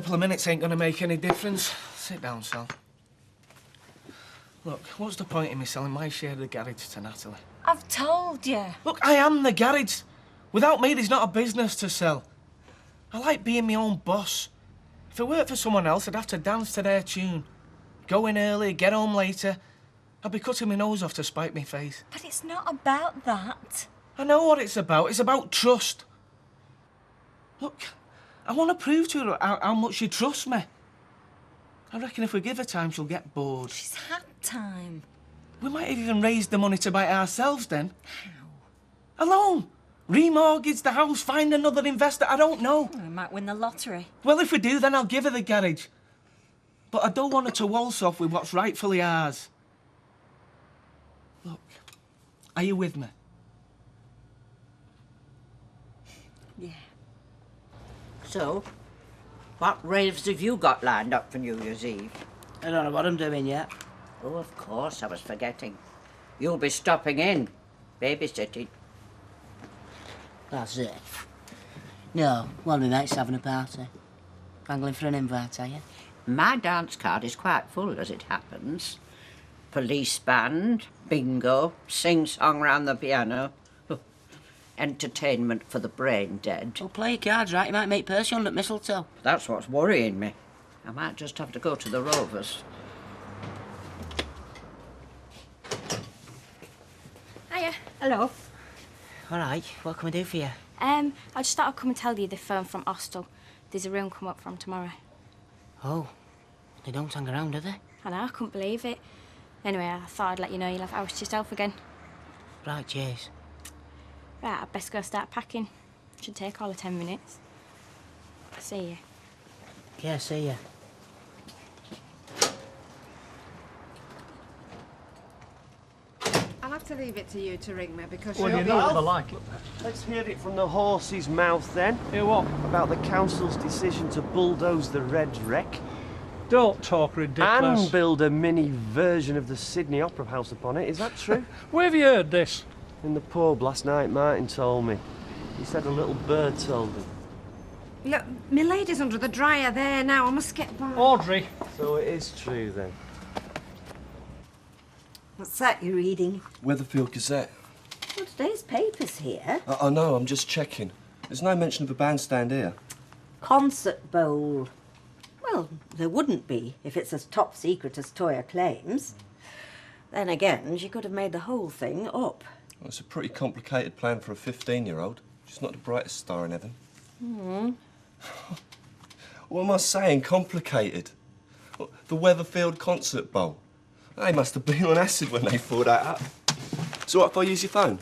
couple of minutes ain't going to make any difference. Sit down, Sal. Look, what's the point in me selling my share of the garage to Natalie? I've told you. Look, I am the garage. Without me, there's not a business to sell. I like being my own boss. If it worked for someone else, I'd have to dance to their tune. Go in early, get home later. I'd be cutting my nose off to spite my face. But it's not about that. I know what it's about. It's about trust. Look, I want to prove to her how much you trust me. I reckon if we give her time, she'll get bored. She's had time. We might have even raised the money to buy it ourselves then. How? Alone. Remortgage the house, find another investor, I don't know. We might win the lottery. Well, if we do, then I'll give her the garage. But I don't want her to waltz off with what's rightfully ours. Look, are you with me? Yeah. So, what raves have you got lined up for New Year's Eve? I don't know what I'm doing yet. Oh, of course, I was forgetting. You'll be stopping in, babysitting. That's it. No, one of my mates having a party. Angling for an invite, are you? My dance card is quite full, as it happens. Police band, bingo, sing-song round the piano. Entertainment for the brain dead. Well, play your cards right, you might make Percy under mistletoe. That's what's worrying me. I might just have to go to the Rovers. Hiya. Hello. All right, what can we do for you? I just thought I'd come and tell you the firm from Hostel. There's a room come up from tomorrow. Oh, they don't hang around, do they? I know, I couldn't believe it. Anyway, I thought I'd let you know you'll have house to yourself again. Right, cheers. Right, I'd best go start packing. Should take all of 10 minutes. See you. Yeah, see ya. I'll have to leave it to you to ring me because Well, you're... you know what they're like. Let's hear it from the horse's mouth then. Hear what? About the council's decision to bulldoze the Red Wreck Don't talk ridiculous. and build a mini version of the Sydney Opera House upon it. Is that true? Where have you heard this? In the pub last night, Martin told me. He said a little bird told him. Look, my lady's under the dryer there now. I must get back. Audrey. So it is true then. What's that you're reading? Weatherfield Gazette. Well, today's paper's here. I know, I'm just checking. There's no mention of a bandstand here. Concert bowl. Well, there wouldn't be if it's as top secret as Toya claims. Then again, she could have made the whole thing up. Well, it's a pretty complicated plan for a 15-year-old. She's not the brightest star in heaven. What am I saying? Complicated. Well, the Weatherfield Concert Bowl. They must have been on acid when they thought that up. So what if I use your phone?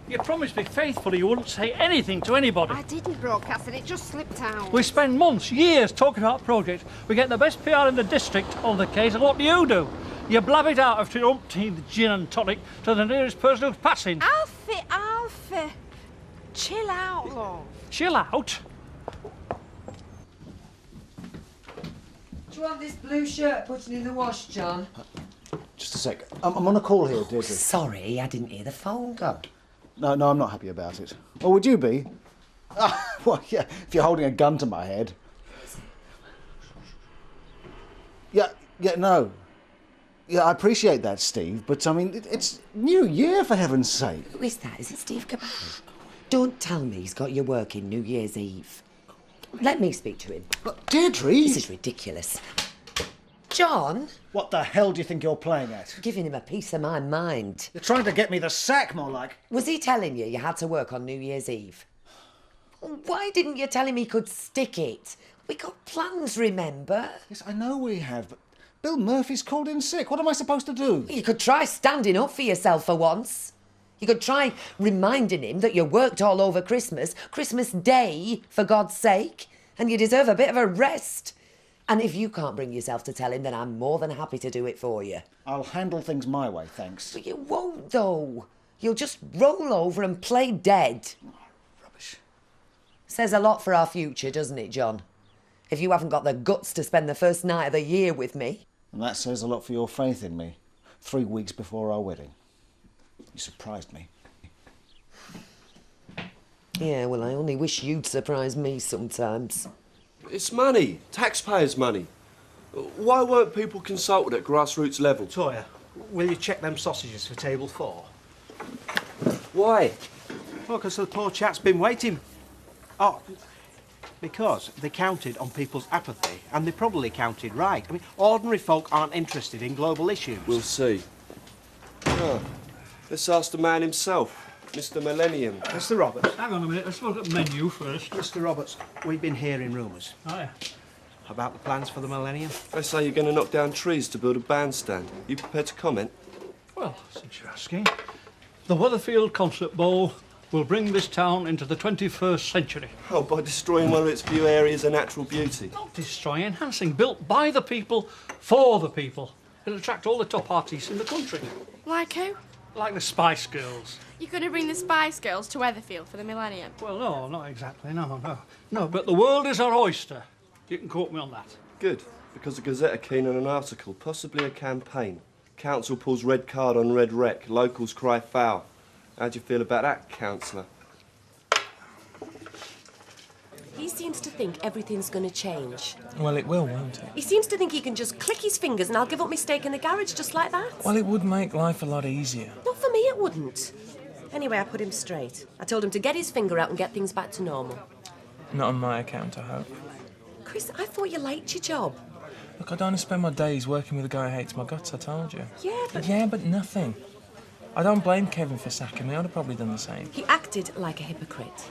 You promised me faithfully you wouldn't say anything to anybody. I didn't broadcast it. It just slipped out. We spend months, years talking about projects. We get the best PR in the district on the case, and what do? You blab it out after your umpteenth gin and tonic to the nearest person who's passing. Alfie. Chill out, love. Chill out. Do you want this blue shirt putting in the wash, John? Just a sec. I'm on a call here, Deirdre. Sorry, I didn't hear the phone go. No, I'm not happy about it. Or would you be? Well, yeah, if you're holding a gun to my head. Yeah, no. Yeah, I appreciate that, Steve, but I mean, it's New Year, for heaven's sake. Who is that? Is it Steve Cabral? Don't tell me he's got you working New Year's Eve. Let me speak to him. But Deirdre! This is ridiculous. John? What the hell do you think you're playing at? Giving him a piece of my mind. You're trying to get me the sack, more like. Was he telling you had to work on New Year's Eve? Why didn't you tell him he could stick it? We got plans, remember? Yes, I know we have, but Bill Murphy's called in sick. What am I supposed to do? You could try standing up for yourself for once. You could try reminding him that you worked all over Christmas Day, for God's sake, and you deserve a bit of a rest. And if you can't bring yourself to tell him, then I'm more than happy to do it for you. I'll handle things my way, thanks. But you won't, though. You'll just roll over and play dead. Oh, rubbish. Says a lot for our future, doesn't it, John? If you haven't got the guts to spend the first night of the year with me. And that says a lot for your faith in me. 3 weeks before our wedding. You surprised me. Yeah, well, I only wish you'd surprise me sometimes. It's money, taxpayers' money. Why weren't people consulted at grassroots level? Toya, will you check them sausages for table 4? Why? Well, because the poor chap's been waiting. Oh, because they counted on people's apathy, and they probably counted right. I mean, ordinary folk aren't interested in global issues. We'll see. Oh, let's ask the man himself, Mr. Millennium. Mr. Roberts. Hang on a minute, let's look at the menu first. Mr. Roberts, we've been hearing rumours Oh, yeah. about the plans for the Millennium. They say you're going to knock down trees to build a bandstand. You prepared to comment? Well, since you're asking, the Weatherfield Concert Bowl will bring this town into the 21st century. Oh, by destroying one of its few areas of natural beauty. Not destroy, enhancing, built by the people, for the people. It'll attract all the top artists in the country. Like who? Like the Spice Girls. You're going to bring the Spice Girls to Weatherfield for the Millennium? Well, no, not exactly, no. No, but the world is our oyster. You can quote me on that. Good, because the Gazette are keen on an article, possibly a campaign. Council pulls red card on red wreck, locals cry foul. How do you feel about that, councillor? He seems to think everything's going to change. Well, it will, won't it? He seems to think he can just click his fingers and I'll give up my stake in the garage just like that. Well, it would make life a lot easier. Not for me, it wouldn't. Anyway, I put him straight. I told him to get his finger out and get things back to normal. Not on my account, I hope. Chris, I thought you liked your job. Look, I don't want to spend my days working with a guy who hates my guts, I told you. Yeah, but nothing. I don't blame Kevin for sacking me. I'd have probably done the same. He acted like a hypocrite.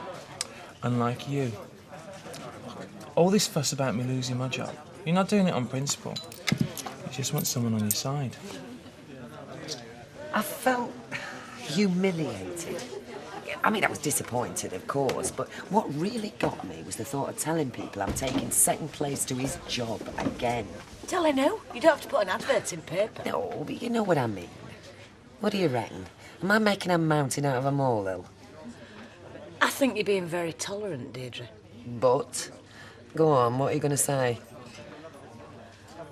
Unlike you. Look, all this fuss about me losing my job, you're not doing it on principle. You just want someone on your side. I felt humiliated. I mean, I was disappointed, of course, but what really got me was the thought of telling people I'm taking second place to his job again. Tell her no. You don't have to put an advert in paper. No, but you know what I mean. What do you reckon? Am I making a mountain out of a molehill? I think you're being very tolerant, Deirdre. But, go on, what are you going to say?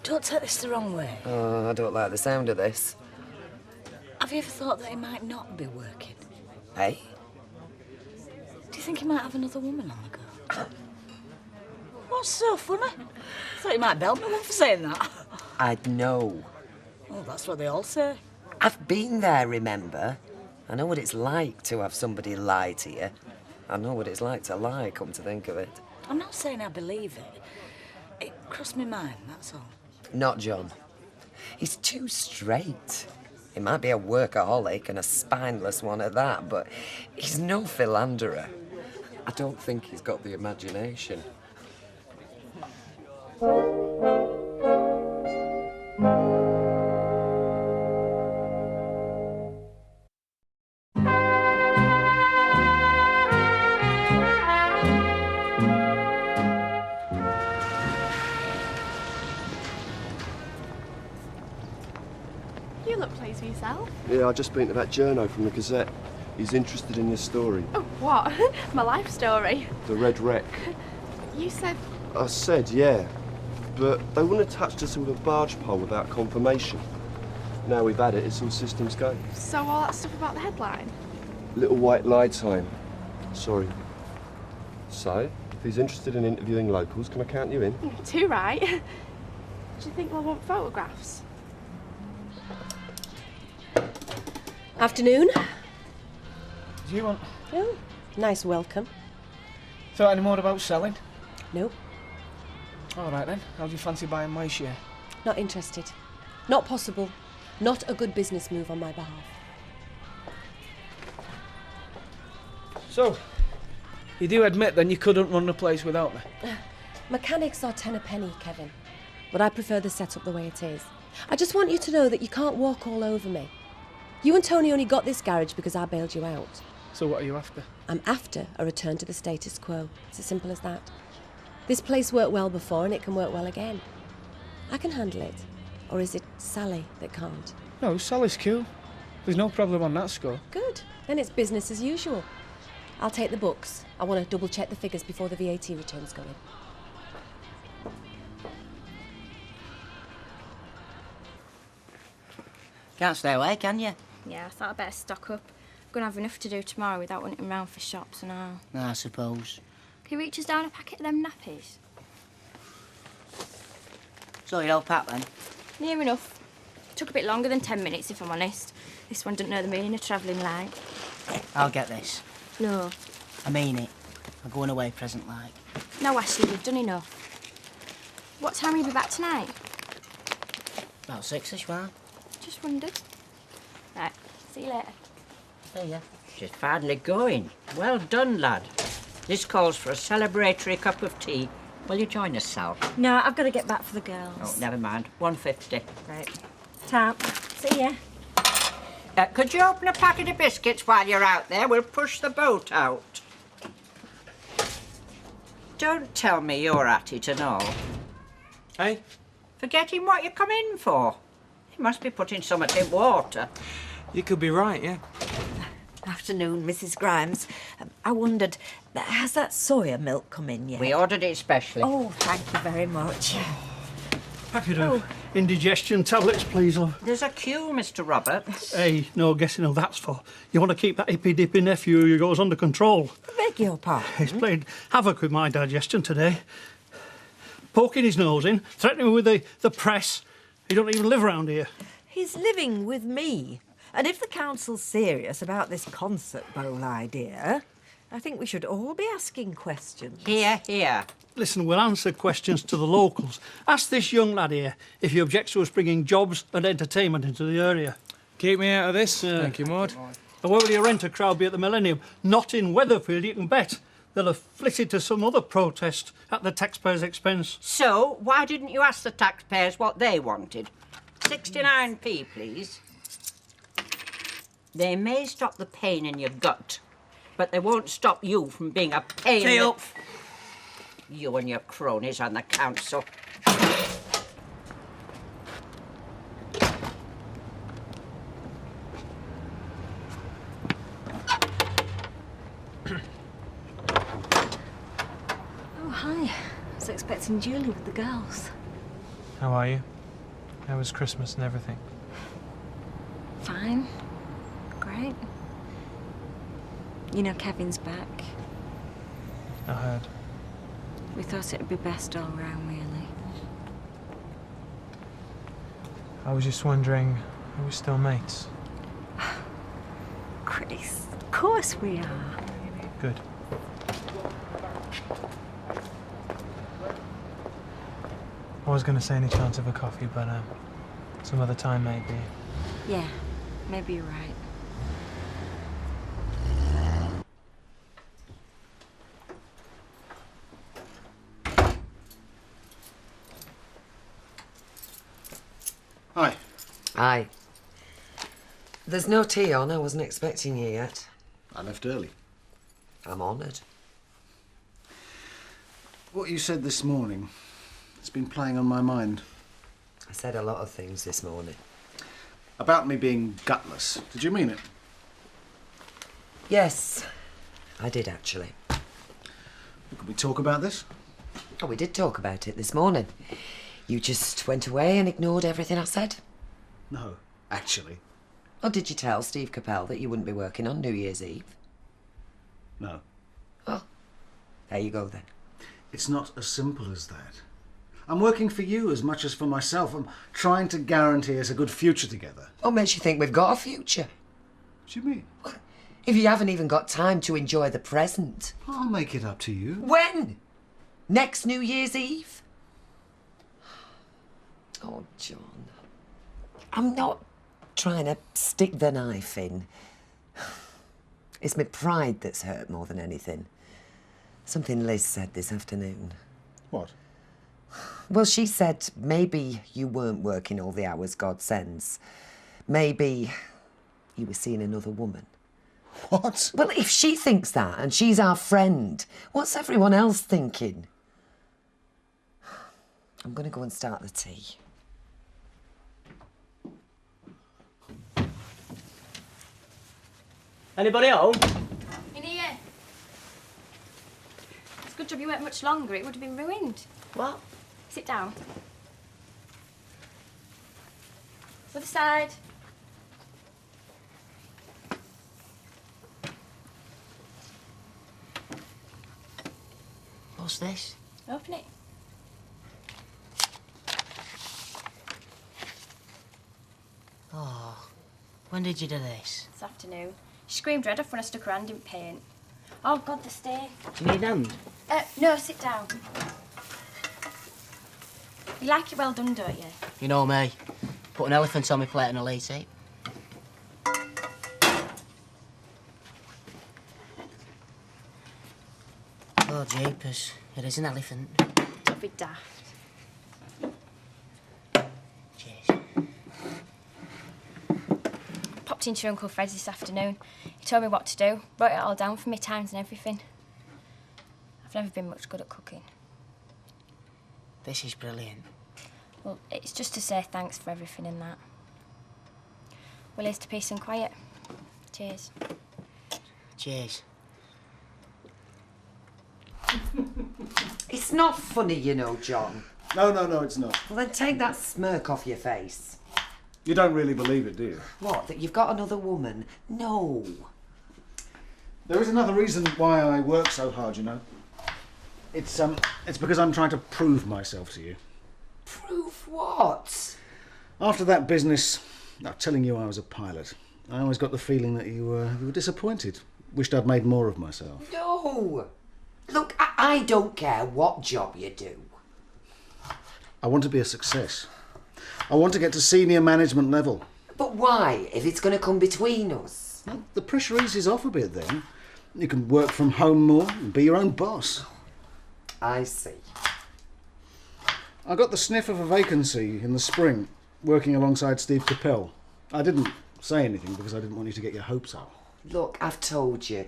Don't take this the wrong way. Oh, I don't like the sound of this. Have you ever thought that he might not be working? Hey? Do you think he might have another woman on the go? What's so funny? I thought you might belt me one for saying that. I'd know. Well, that's what they all say. I've been there, remember? I know what it's like to have somebody lie to you. I know what it's like to lie, come to think of it. I'm not saying I believe it. It crossed my mind, that's all. Not John. He's too straight. He might be a workaholic and a spineless one at that, but he's no philanderer. I don't think he's got the imagination. You look pleased with yourself. Yeah, I just been to that journo from the Gazette. He's interested in your story. Oh, what? My life story. The red wreck. You said... I said, yeah. But they wouldn't have touched us with a barge pole without confirmation. Now we've had it, it's all systems go. So all that stuff about the headline? Little white lie time. Sorry. So, if he's interested in interviewing locals, can I count you in? Too right. Do you think they'll want photographs? Afternoon. Do you want... Oh, nice welcome. Thought any more about selling? No, All right then. How do you fancy buying my share? not interested. Not possible. Not a good business move on my behalf. So, you do admit then you couldn't run the place without me? Mechanics are 10 a penny, Kevin. But I prefer the setup the way it is. I just want you to know that you can't walk all over me. You and Tony only got this garage because I bailed you out. So what are you after? I'm after a return to the status quo. It's as simple as that. This place worked well before and it can work well again. I can handle it. Or is it Sally that can't? No, Sally's cool. There's no problem on that score. Good. Then it's business as usual. I'll take the books. I want to double check the figures before the VAT returns go in. Can't stay away, can you? Yeah, I thought I'd better stock up. Gonna have enough to do tomorrow without running round for shops and all. I suppose. Can you reach us down a packet of them nappies? So you'd all pack then? Near enough. Took a bit longer than 10 minutes, if I'm honest. This one doesn't know the meaning of travelling light. I'll get this. No. I mean it. I'm going away present like. No, Ashley, we've done enough. What time will you be back tonight? About 6-ish, man. Just wondered. Right, see you later. See ya. She's finally going. Well done, lad. This calls for a celebratory cup of tea. Will you join us, Sal? No, I've got to get back for the girls. Oh, never mind. 150. Right. Tap. See ya. Could you open a packet of biscuits while you're out there? We'll push the boat out. Don't tell me you're at it and all. Hey? Forgetting what you come in for. You must be putting something in water. You could be right, yeah. Afternoon, Mrs. Grimes. I wondered, has that soya milk come in yet? We ordered it specially. Oh, thank you very much. Packet of indigestion tablets, please, love. There's a queue, Mr. Roberts. Hey, no guessing who that's for. You want to keep that hippy-dippy nephew of yours under control. Beg your pardon? He's played havoc with my digestion today. Poking his nose in, threatening me with the press. He don't even live around here. He's living with me. And if the council's serious about this concert bowl idea, I think we should all be asking questions. Here, here. Listen, we'll answer questions to the locals. Ask this young lad here if he objects to us bringing jobs and entertainment into the area. Keep me out of this. Thank you, Maud. And where will your renter crowd be at the Millennium? Not in Weatherfield, you can bet. They'll have flitted to some other protest at the taxpayers' expense. So, why didn't you ask the taxpayers what they wanted? 69p, please. They may stop the pain in your gut, but they won't stop you from being a pain. Stay up. You and your cronies on the council. Oh, hi. I was expecting Julie with the girls. How are you? How was Christmas and everything? Fine. Great. You know Kevin's back. I heard. We thought it'd be best all round, really. I was just wondering, are we still mates? Chris, of course we are. Good. I was going to say any chance of a coffee, but some other time maybe. Yeah, maybe you're right. Hi. Aye. There's no tea on. I wasn't expecting you yet. I left early. I'm honoured. What you said this morning, it's been playing on my mind. I said a lot of things this morning. About me being gutless. Did you mean it? Yes, I did actually. Could we talk about this? Oh, we did talk about it this morning. You just went away and ignored everything I said. No, actually. Or did you tell Steve Capel that you wouldn't be working on New Year's Eve? No. Oh, there you go then. It's not as simple as that. I'm working for you as much as for myself. I'm trying to guarantee us a good future together. What makes you think we've got a future? What do you mean? If you haven't even got time to enjoy the present. I'll make it up to you. When? Next New Year's Eve? Oh, John. I'm not trying to stick the knife in. It's my pride that's hurt more than anything. Something Liz said this afternoon. What? Well, she said maybe you weren't working all the hours God sends. Maybe you were seeing another woman. What? Well, if she thinks that and she's our friend, what's everyone else thinking? I'm going to go and start the tea. Anybody home? In here. It's a good job you weren't much longer. It would have been ruined. What? Sit down. Other side. What's this? Open it. Oh, when did you do this? This afternoon. She screamed red off when I stuck her hand in paint. Oh, God, the steak. Do you need a hand? No, sit down. You like it well done, don't you? You know me. Put an elephant on my plate and I'll eat it. Oh, jeepers. It is an elephant. Don't be daft. Cheers. Popped into your Uncle Fred's this afternoon. He told me what to do, wrote it all down for me, times and everything. I've never been much good at cooking. This is brilliant. Well, it's just to say thanks for everything and that. Well, here's to peace and quiet. Cheers. Cheers. It's not funny, you know, John. No, it's not. Well, then take that smirk off your face. You don't really believe it, do you? What, that you've got another woman? No. There is another reason why I work so hard, you know. It's because I'm trying to prove myself to you. Prove what? After that business, telling you I was a pilot, I always got the feeling that you were disappointed. Wished I'd made more of myself. No. Look, I don't care what job you do. I want to be a success. I want to get to senior management level. But why, if it's going to come between us? Well, the pressure eases off a bit then. You can work from home more and be your own boss. I see. I got the sniff of a vacancy in the spring, working alongside Steve Capel. I didn't say anything because I didn't want you to get your hopes up. Look, I've told you.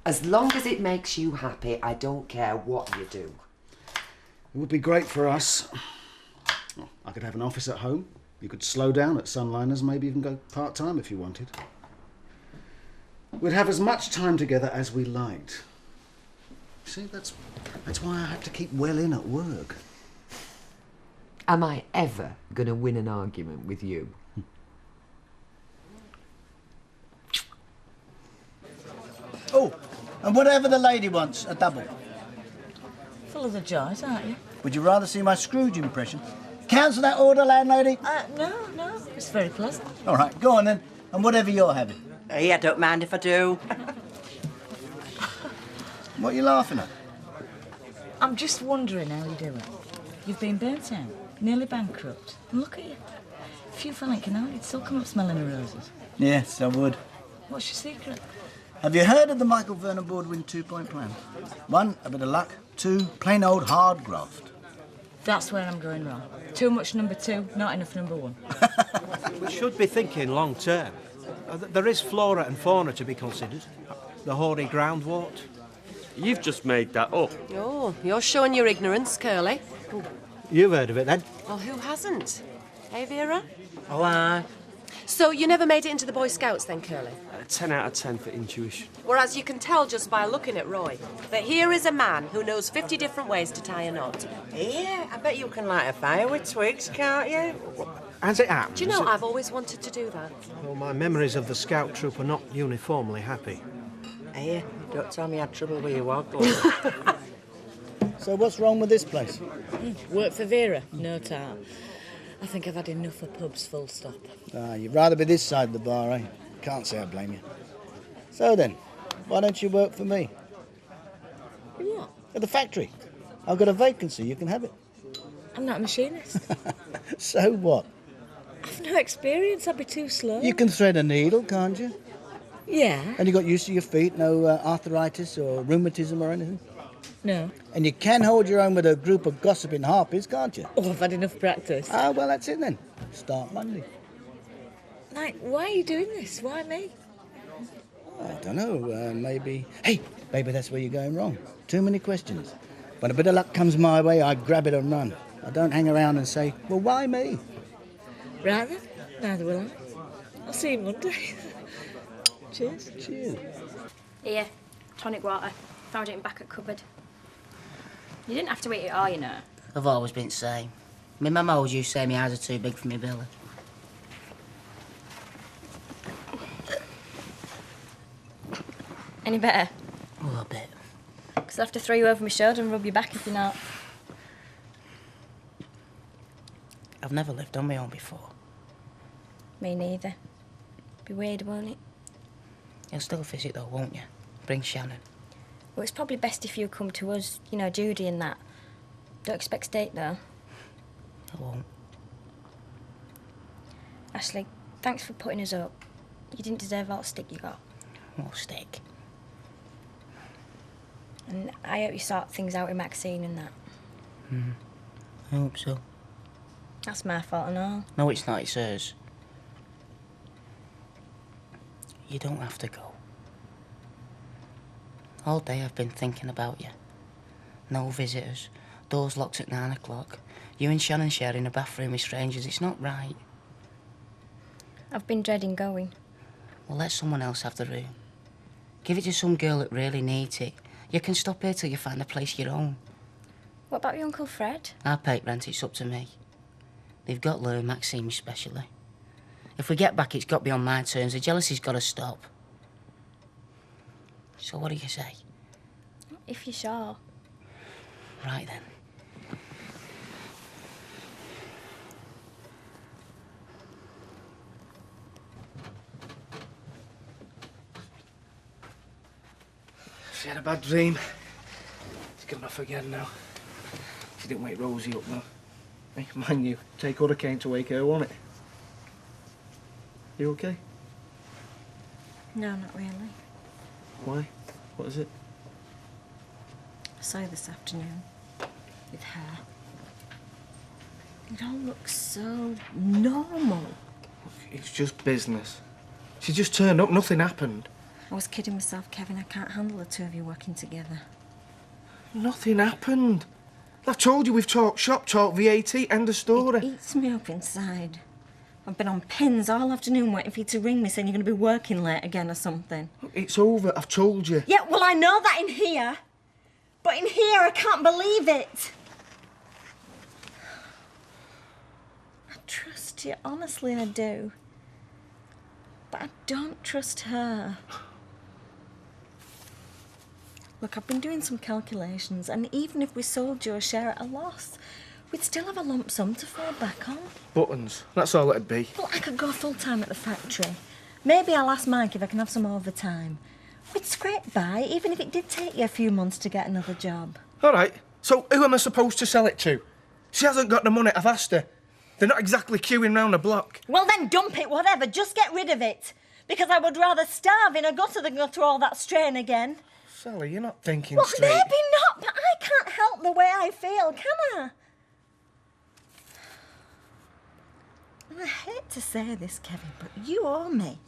As long as it makes you happy, I don't care what you do. It would be great for us. Well, I could have an office at home. You could slow down at Sunliners, maybe even go part-time if you wanted. We'd have as much time together as we liked. See, that's why I had to keep well in at work. Am I ever going to win an argument with you? Oh, and whatever the lady wants, a double. Full of the joys, aren't you? Would you rather see my Scrooge impression? Cancel that order, landlady? No. It's very pleasant. All right, go on then. And whatever you're having. Hey, I don't mind if I do. What are you laughing at? I'm just wondering how you're doing. You've been burnt out, nearly bankrupt. And look at you. If you fell in canal, you'd still come up smelling of roses. Yes, I would. What's your secret? Have you heard of the Michael Vernon Boardwin 2-point plan? 1, a bit of luck. 2, plain old hard graft. That's where I'm going wrong. Too much number 2, not enough number 1. We should be thinking long term. There is flora and fauna to be considered. The hoary groundwort. You've just made that up. Oh, you're showing your ignorance, Curly. You've heard of it then? Well, who hasn't? Hey, Vera? Oh, aye. So you never made it into the Boy Scouts then, Curly? 10 out of 10 for intuition. Whereas you can tell just by looking at Roy that here is a man who knows 50 different ways to tie a knot. Yeah, I bet you can light a fire with twigs, can't you? As it happens... Do you know, I've always wanted to do that. Well, my memories of the scout troop are not uniformly happy. Hey, don't tell me you had trouble with your woggle. So what's wrong with this place? Work for Vera? No tart. I think I've had enough of pubs, full stop. You'd rather be this side of the bar, eh? Can't say I blame you. So then, why don't you work for me? What? At the factory. I've got a vacancy, you can have it. I'm not a machinist. So what? I've no experience, I'd be too slow. You can thread a needle, can't you? Yeah. And you got used to your feet, no arthritis or rheumatism or anything? No. And you can hold your own with a group of gossiping harpies, can't you? Oh, I've had enough practice. Ah, well, that's it then. Start Monday. Like, why are you doing this? Why me? I don't know, maybe... Hey, maybe that's where you're going wrong. Too many questions. When a bit of luck comes my way, I grab it and run. I don't hang around and say, well, why me? Right then, neither will I. I'll see you Monday. Cheers. Cheers. Here, tonic water. Found it in back at cupboard. You didn't have to eat it all, you know. I've always been the same. My mum always used to say my eyes are too big for me belly. Any better? Oh, a bit. 'Cause I'll have to throw you over my shoulder and rub your back if you're not. I've never lived on my own before. Me neither. Be weird, won't it? You'll still visit though, won't you? Bring Shannon. Well, it's probably best if you come to us, you know, Judy and that. Don't expect steak, though. I won't. Ashley, thanks for putting us up. You didn't deserve all the stick you got. What stick? And I hope you sort things out with Maxine and that. I hope so. That's my fault and all. No, it's not, it's hers. You don't have to go. All day I've been thinking about you. No visitors, doors locked at 9 o'clock. You and Shannon sharing a bathroom with strangers, it's not right. I've been dreading going. Well, let someone else have the room. Give it to some girl that really needs it. You can stop here till you find a place your own. What about your Uncle Fred? I pay rent, it's up to me. They've got Lou and Maxine especially. If we get back, it's got to be on my terms. The jealousy's got to stop. So what do you say? If you're sure. Right then. She had a bad dream. She's gone off again now. She didn't wake Rosie up though. Hey, mind you, take hurricane to wake her, won't it? You okay? No, not really. Why? What is it? I saw you this afternoon with her. It all looks so normal. It's just business. She just turned up, nothing happened. I was kidding myself, Kevin. I can't handle the two of you working together. Nothing happened. I've told you we've talked shop talk, VAT, end of story. It eats me up inside. I've been on pins all afternoon waiting for you to ring me saying you're going to be working late again or something. It's over, I've told you. Yeah, well, I know that in here. But in here, I can't believe it. I trust you, honestly I do. But I don't trust her. Look, I've been doing some calculations, and even if we sold you a share at a loss, we'd still have a lump sum to fall back on. Buttons, that's all it'd be. Well, I could go full-time at the factory. Maybe I'll ask Mike if I can have some overtime. We'd scrape by, even if it did take you a few months to get another job. All right, so who am I supposed to sell it to? She hasn't got the money, I've asked her. They're not exactly queuing round the block. Well, then dump it, whatever. Just get rid of it. Because I would rather starve in a gutter than go through all that strain again. Sally, you're not thinking Well, straight. maybe not, but I can't help the way I feel, can I? And I hate to say this, Kevin, but you owe me.